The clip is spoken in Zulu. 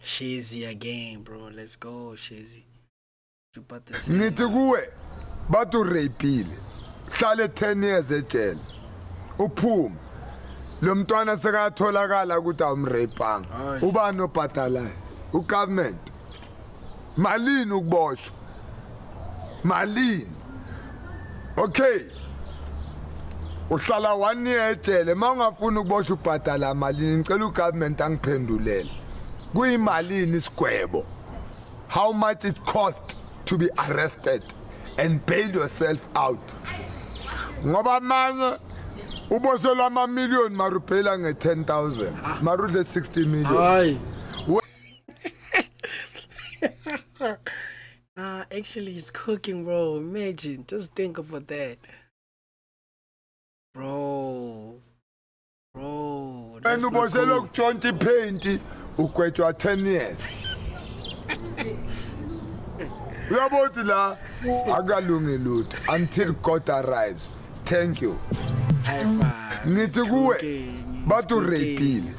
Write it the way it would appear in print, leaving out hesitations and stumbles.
Shizzy again, bro. Let's go, Shizzy. You about to say? Ngithi kuwe bathu rapile. Hlale 10 years ejele. Uphume. Lo mntwana sekatholakala ukuthi awumrapanga. Ubani obhadalayo? Ugovernment. Malini ukuboshwa? Malini? Okay. Uhlala 1 year ejele mawungafuna ukuboshwa ubhadala malini ngicela ugovernment angiphendulele. Kuyimalini isigwebo? How much it cost to be arrested and bail yourself out? Ngoba manje uboshelwa ama-million maruphela nge-10,000 marudle 60 million. Aye. Nah, actually he's cooking, bro. Imagine, just think about that. Bro. And uboshelwa ukutshontsha ipaint ugwetshwa 10 years. Uyabothi la akalungi lutho until God arrives. Thank you. High five. Ngithi kuwe bathu rapile.